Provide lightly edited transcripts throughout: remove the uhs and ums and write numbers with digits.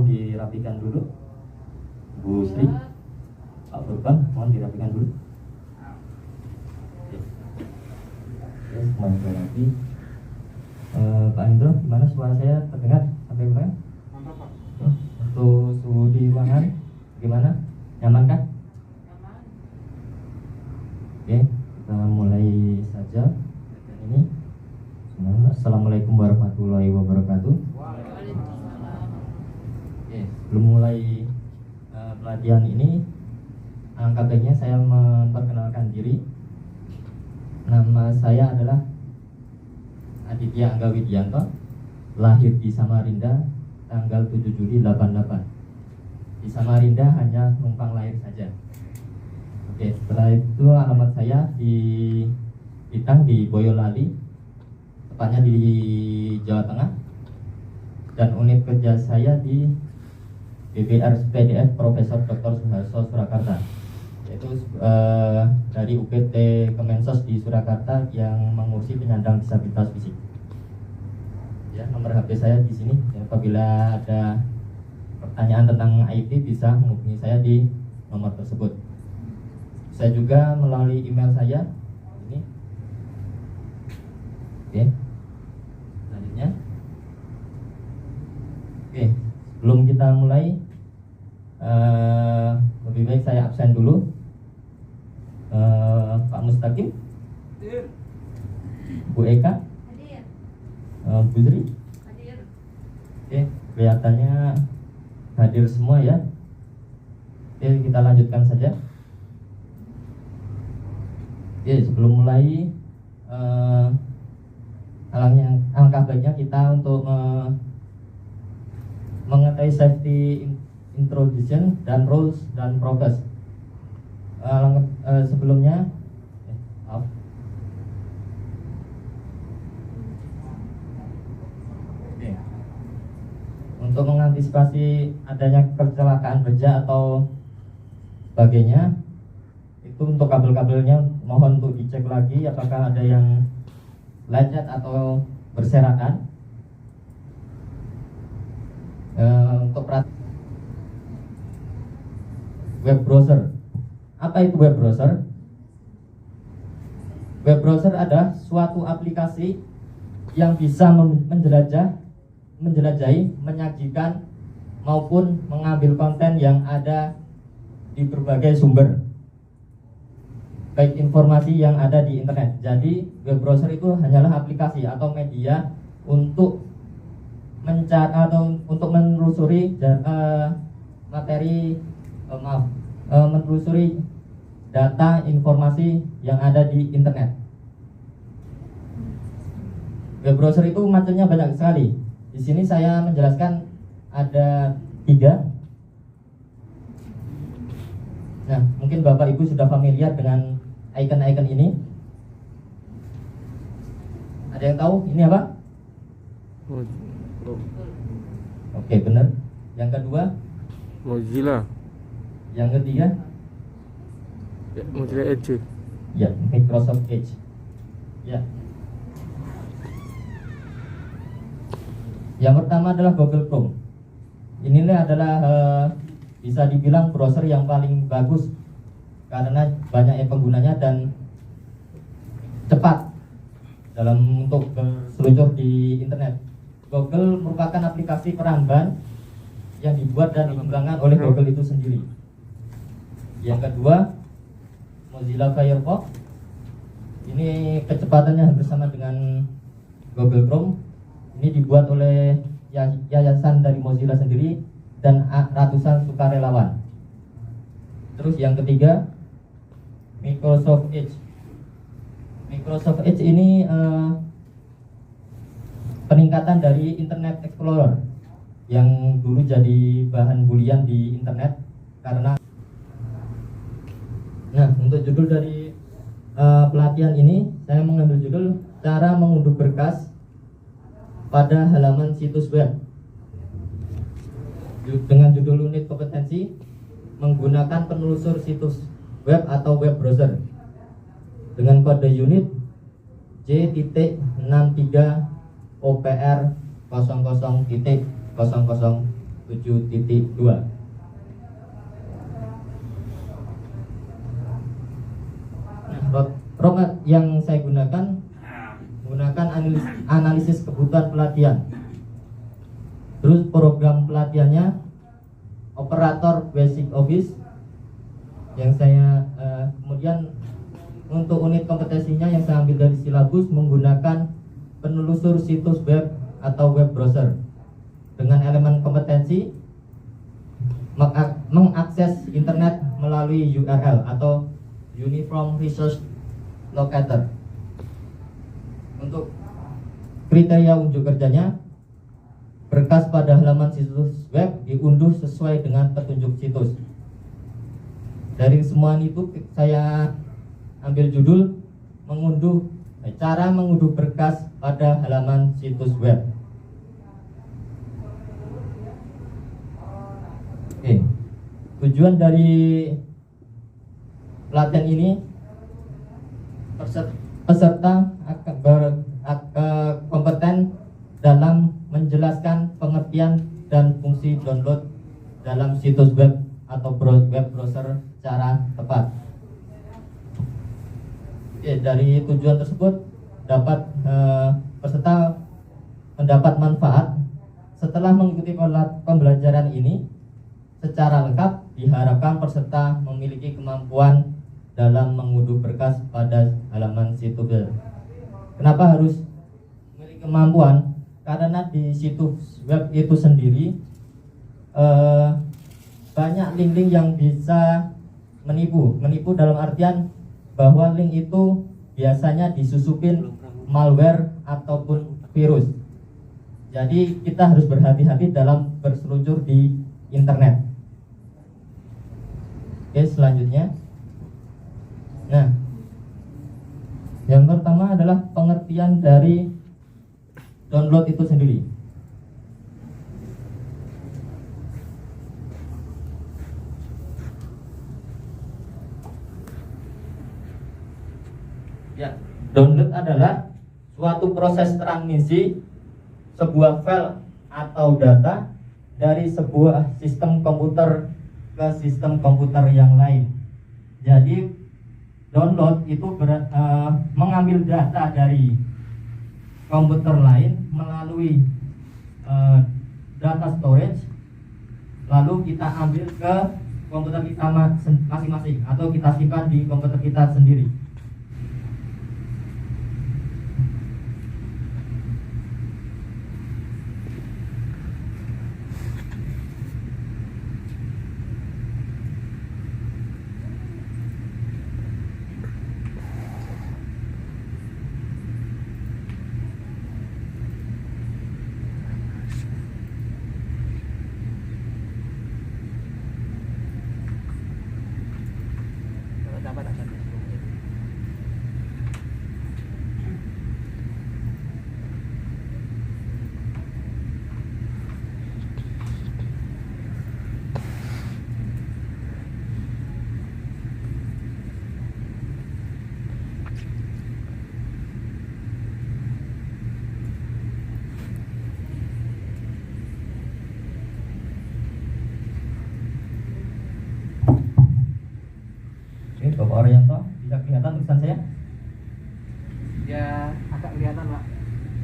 mohon dirapikan dulu. Bu Sri, Pak Furban, mohon dirapikan dulu. Oke, semuanya sudah rapi. Pak Indro, gimana suara saya terdengar sampai mana? Mantap, Pak. Untuk suhu di ruangan gimana? Nyaman kan? Nyaman. Oke, kita mulai saja ini. Assalamualaikum warahmatullahi wabarakatuh. Waalaikumsalam. Oke, sebelum mulai pelatihan ini, angka baiknya saya memperkenalkan diri. Nama saya adalah Aditya Angga Widianto, lahir di Samarinda tanggal 7 Juli 88. Di Samarinda hanya numpang lahir saja. Oke, setelah itu alamat saya di Pitang di Boyolali, tepatnya di Jawa Tengah, dan unit kerja saya di BPR PDF Profesor Dr. Suharto Surakarta, yaitu dari UPT Kemensos di Surakarta yang mengurusi penyandang disabilitas fisik. Ya, nomor HP saya di sini. Apabila ada pertanyaan tentang IT bisa menghubungi saya di nomor tersebut. Saya juga melalui email saya ini. Oke. Selanjutnya. Oke, sebelum kita mulai lebih baik saya absen dulu. Pak Mustaqim, Bu Eka, Hadir. Bu Sri. Hadir. Oke, kelihatannya hadir semua ya. Oke, kita lanjutkan saja. Oke, sebelum mulai alangkah baiknya kita untuk mengetahui safety introduction dan rules dan progress. Sebelumnya maaf. Oke. Untuk mengantisipasi adanya kecelakaan kerja atau sebagainya, itu untuk kabel-kabelnya mohon untuk dicek lagi apakah ada yang lecet atau berserakan. Untuk web browser. Apa itu web browser? Web browser adalah suatu aplikasi yang bisa menjelajahi, menyajikan maupun mengambil konten yang ada di berbagai sumber, baik informasi yang ada di internet. Jadi web browser itu hanyalah aplikasi atau media untuk mencari atau untuk menelusuri menelusuri data informasi yang ada di internet. Web browser itu macamnya banyak sekali. Di sini saya menjelaskan ada 3. Nah, mungkin Bapak Ibu sudah familiar dengan icon-icon ini. Ada yang tahu ini apa? Oke, benar. Yang kedua? Mozilla. Yang ketiga? Ya, Mozilla Edge. Ya, Microsoft Edge. Ya. Yang pertama adalah Google Chrome. Inilah adalah bisa dibilang browser yang paling bagus karena banyak penggunanya dan cepat dalam untuk berseluncur di internet. Google merupakan aplikasi peramban yang dibuat dan dikembangkan oleh Google itu sendiri. Yang kedua, Mozilla Firefox. Ini kecepatannya hampir sama dengan Google Chrome. Ini dibuat oleh yayasan dari Mozilla sendiri dan ratusan sukarelawan. Terus yang ketiga, Microsoft Edge. Microsoft Edge ini peningkatan dari Internet Explorer yang dulu jadi bahan bulian di internet karena. Nah, untuk judul dari pelatihan ini saya mengambil judul cara mengunduh berkas pada halaman situs web dengan judul unit kompetensi menggunakan penelusur situs web atau web browser dengan kode unit J.63 OPR 00.001. 7.2. Roadmap yang saya gunakan menggunakan analisis kebutuhan pelatihan. Terus program pelatihannya operator basic office yang saya kemudian untuk unit kompetensinya yang saya ambil dari silabus menggunakan penelusur situs web atau web browser dengan elemen kompetensi mengakses internet melalui URL atau Uniform Resource Locator. Untuk kriteria unjuk kerjanya, berkas pada halaman situs web diunduh sesuai dengan petunjuk situs. Dari semua itu saya ambil judul cara mengunduh berkas pada halaman situs web. Oke. Tujuan dari pelatihan ini peserta kompeten dalam menjelaskan pengertian dan fungsi download dalam situs web atau web browser secara tepat. Dari tujuan tersebut dapat peserta mendapat manfaat setelah mengikuti pembelajaran ini secara lengkap. Diharapkan peserta memiliki kemampuan dalam mengunduh berkas pada halaman situs web. Kenapa harus memiliki kemampuan? Karena di situs web itu sendiri banyak link-link yang bisa menipu dalam artian bahwa link itu biasanya disusupin malware ataupun virus. Jadi kita harus berhati-hati dalam berseluncur di internet. Oke, selanjutnya. Nah, yang pertama adalah pengertian dari download itu sendiri. Ya, download adalah suatu proses transmisi sebuah file atau data dari sebuah sistem komputer ke sistem komputer yang lain. Jadi download itu mengambil data dari komputer lain melalui data storage, lalu kita ambil ke komputer kita masing-masing atau kita simpan di komputer kita sendiri. Bapak Orianto, bisa kelihatan tulisan saya? Ya, agak kelihatan, Pak.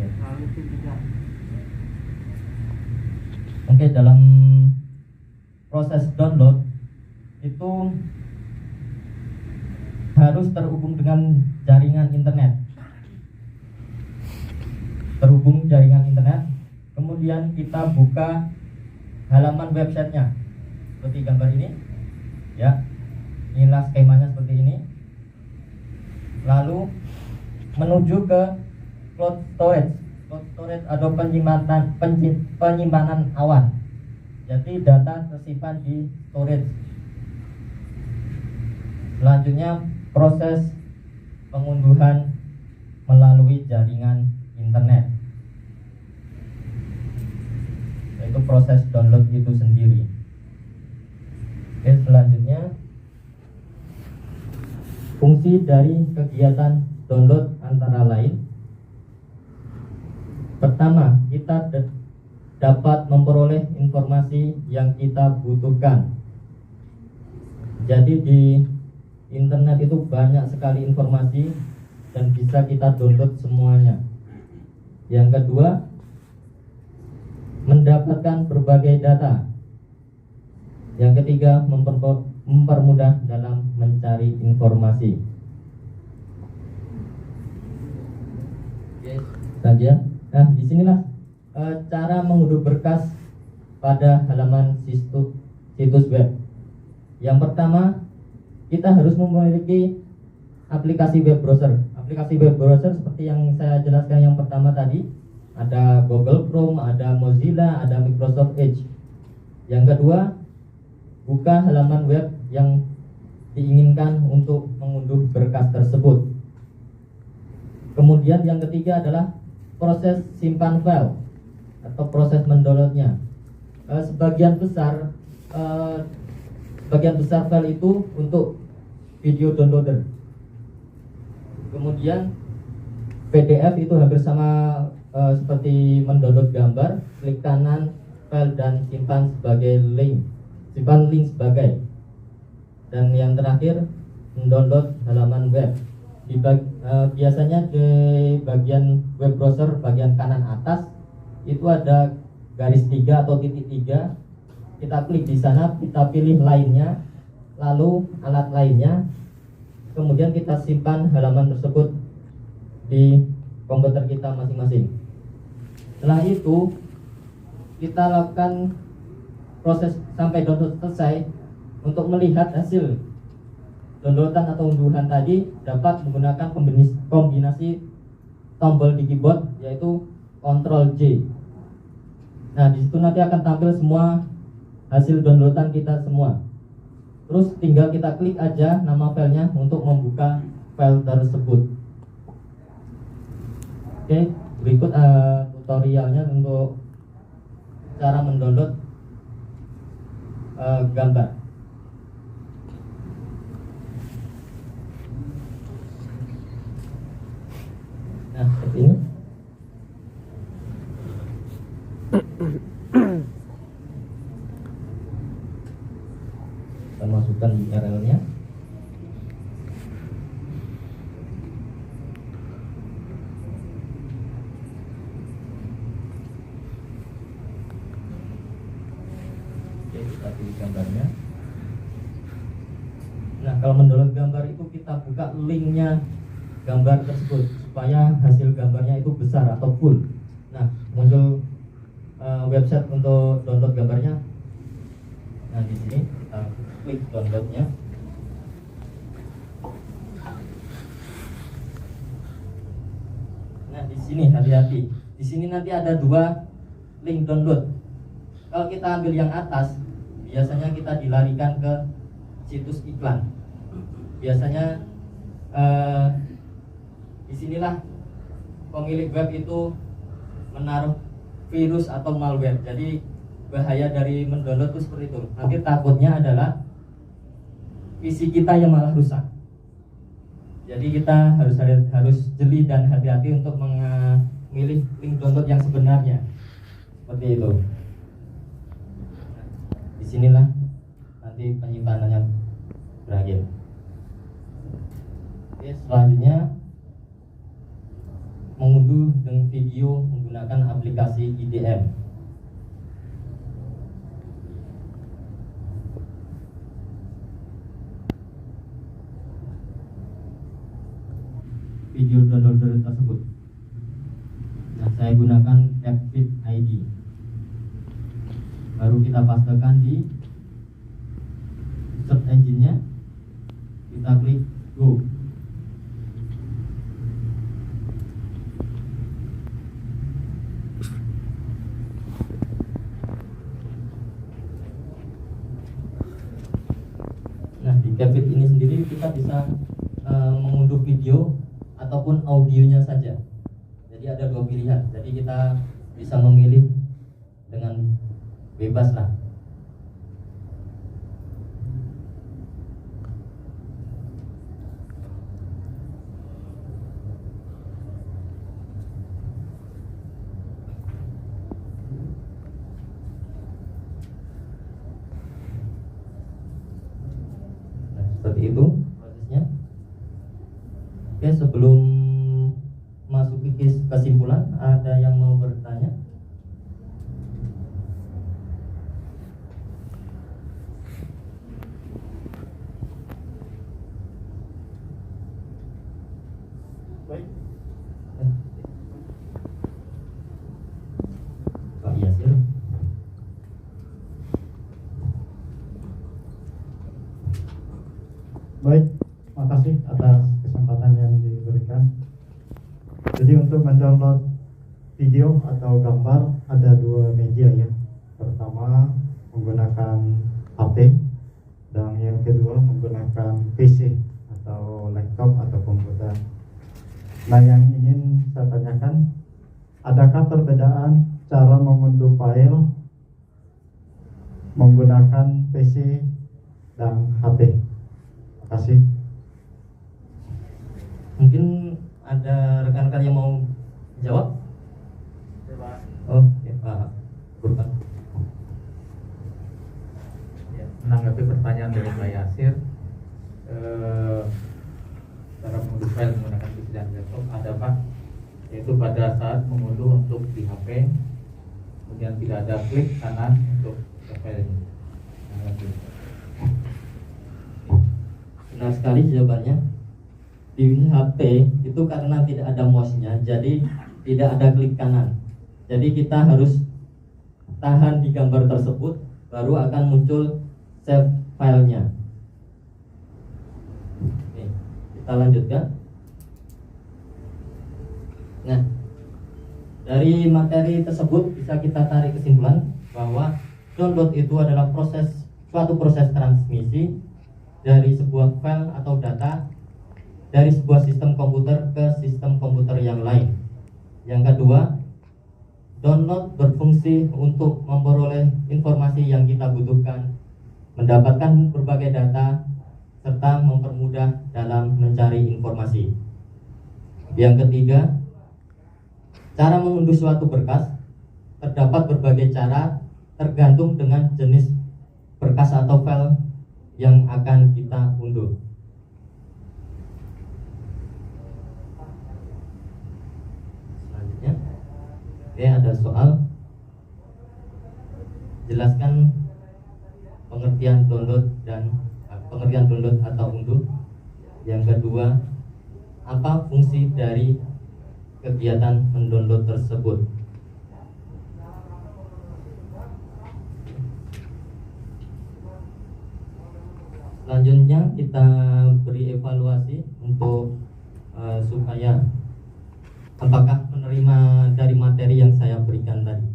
Ya. Lalu tidak. Oke, dalam proses download itu harus terhubung dengan jaringan internet. Terhubung jaringan internet, kemudian kita buka halaman websitenya seperti gambar ini, ya. Inilah skemanya seperti ini. Lalu menuju ke cloud storage. Cloud storage atau penyimpanan awan. Jadi data tersimpan di storage. Selanjutnya proses pengunduhan melalui jaringan internet, yaitu proses download itu sendiri. Oke, selanjutnya fungsi dari kegiatan download antara lain. Pertama, kita dapat memperoleh informasi informasi yang kita butuhkan. Jadi di internet itu banyak sekali informasi dan bisa kita download semuanya. Yang kedua, mendapatkan berbagai data. Yang ketiga, mempermudah dalam mencari informasi. Oke, saja. Nah, disinilah cara mengunduh berkas pada halaman situs web. Yang pertama, kita harus memiliki aplikasi web browser. Aplikasi web browser seperti yang saya jelaskan yang pertama tadi, ada Google Chrome, ada Mozilla, ada Microsoft Edge. Yang kedua, buka halaman web yang diinginkan untuk mengunduh berkas tersebut. Kemudian yang ketiga adalah proses simpan file atau proses mendownloadnya. Sebagian besar file itu untuk video downloader. Kemudian PDF itu hampir sama seperti mendownload gambar, klik kanan file dan simpan sebagai link. Simpan link sebagai. Dan yang terakhir, mendownload halaman web. Biasanya di bagian web browser bagian kanan atas itu ada garis 3 atau titik 3. Kita klik di sana, kita pilih lainnya, lalu alat lainnya, kemudian kita simpan halaman tersebut di komputer kita masing-masing. Setelah itu kita lakukan proses sampai download selesai. Untuk melihat hasil downloadan atau unduhan tadi dapat menggunakan kombinasi tombol di keyboard, yaitu Ctrl J. Nah, di situ nanti akan tampil semua hasil downloadan kita semua. Terus tinggal kita klik aja nama filenya untuk membuka file tersebut. Oke, berikut tutorialnya untuk cara mendownload gambar. Nah, seperti ini. Kita masukkan URL-nya. Oke, kita pilih gambarnya. Nah, kalau mendownload gambar itu kita buka linknya gambar tersebut supaya hasil gambarnya itu besar atau full. Nah, muncul website untuk download gambarnya. Nah, di sini kita klik downloadnya. Nah, di sini hati-hati. Di sini nanti ada 2 link download. Kalau kita ambil yang atas, biasanya kita dilarikan ke situs iklan. Biasanya disinilah pemilik web itu menaruh virus atau malware. Jadi bahaya dari mendownload itu seperti itu. Nanti takutnya adalah PC kita yang malah rusak. Jadi kita harus jeli dan hati-hati untuk memilih link download yang sebenarnya. Seperti itu. Disinilah nanti penyimpanannya berakhir. Oke, selanjutnya mengunduh dengan video menggunakan aplikasi IDM. Video downloader tersebut. Nah, saya gunakan Captive ID. Baru kita pastekan di search engine-nya. Kita klik go. Nah, di Captive ini sendiri kita bisa mengunduh video ataupun audionya saja. Jadi ada 2 pilihan. Jadi kita bisa memilih dengan bebas lah. seperti itu prosesnya. Oke, sebelum masuk ke kesimpulan, ada yang mau bertanya? Baik. Pak Yasir. Baik, makasih atas kesempatan yang diberikan. Jadi untuk mendownload video atau gambar ada dua media ya. Pertama menggunakan HP dan yang kedua menggunakan PC atau laptop atau komputer. Nah, yang ingin saya tanyakan, adakah perbedaan cara mengunduh file menggunakan PC dan HP? Terima kasih. Mungkin ada rekan-rekan yang mau jawab? Coba. Oh, ya, Pak Burhan. Ya, menanggapi pertanyaan dari Pak Yasir, cara mengunduh file menggunakan PC dan laptop ada Pak, yaitu pada saat mengunduh untuk di HP, kemudian tidak ada klik kanan untuk ke file ini. Nah, gitu. Benar sekali jawabannya. Di HP itu karena tidak ada mouse-nya, jadi tidak ada klik kanan. Jadi kita harus tahan di gambar tersebut, baru akan muncul save filenya. Oke, kita lanjutkan. Nah, dari materi tersebut bisa kita tarik kesimpulan bahwa download itu adalah suatu proses transmisi dari sebuah file atau data dari sebuah sistem komputer ke sistem komputer yang lain. Yang kedua, download berfungsi untuk memperoleh informasi yang kita butuhkan, mendapatkan berbagai data, serta mempermudah dalam mencari informasi. Yang ketiga, cara mengunduh suatu berkas terdapat berbagai cara tergantung dengan jenis berkas atau file yang akan kita unduh. Selanjutnya, oke, ada soal. Jelaskan pengertian download atau unduh. Yang kedua, apa fungsi dari kegiatan mendownload tersebut? Selanjutnya kita beri evaluasi untuk supaya apakah menerima dari materi yang saya berikan tadi.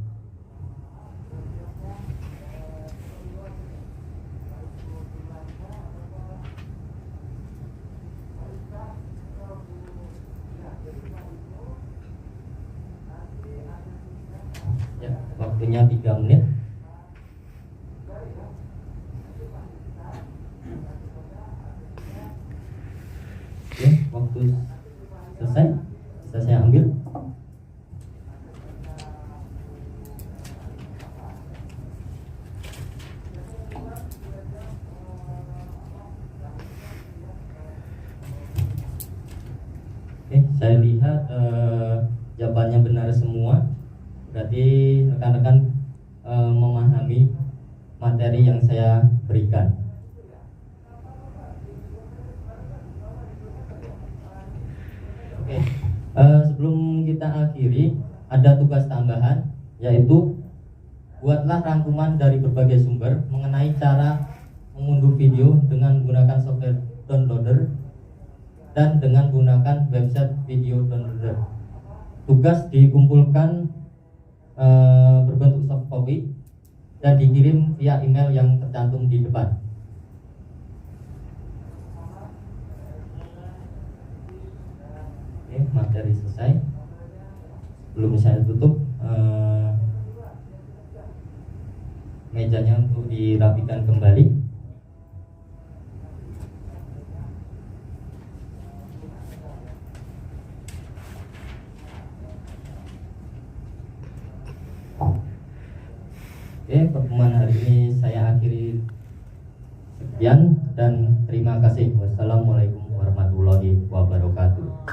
Ya, waktunya 3 menit. Oke, waktu selesai. Bisa saya ambil. Oke, saya lihat jawabannya benar semua. Berarti rekan-rekan memahami materi yang saya berikan. Oke, sebelum kita akhiri, ada tugas tambahan, yaitu buatlah rangkuman dari berbagai sumber mengenai cara mengunduh video dengan menggunakan software downloader dan dengan menggunakan website video downloader. Tugas dikumpulkan berbentuk soft copy dan dikirim via email yang tercantum di depan. Oke, materi selesai. Belum saya tutup mejanya untuk dirapikan kembali. Oke, pertemuan hari ini saya akhiri Sekian dan terima kasih. Wassalamualaikum warahmatullahi wabarakatuh.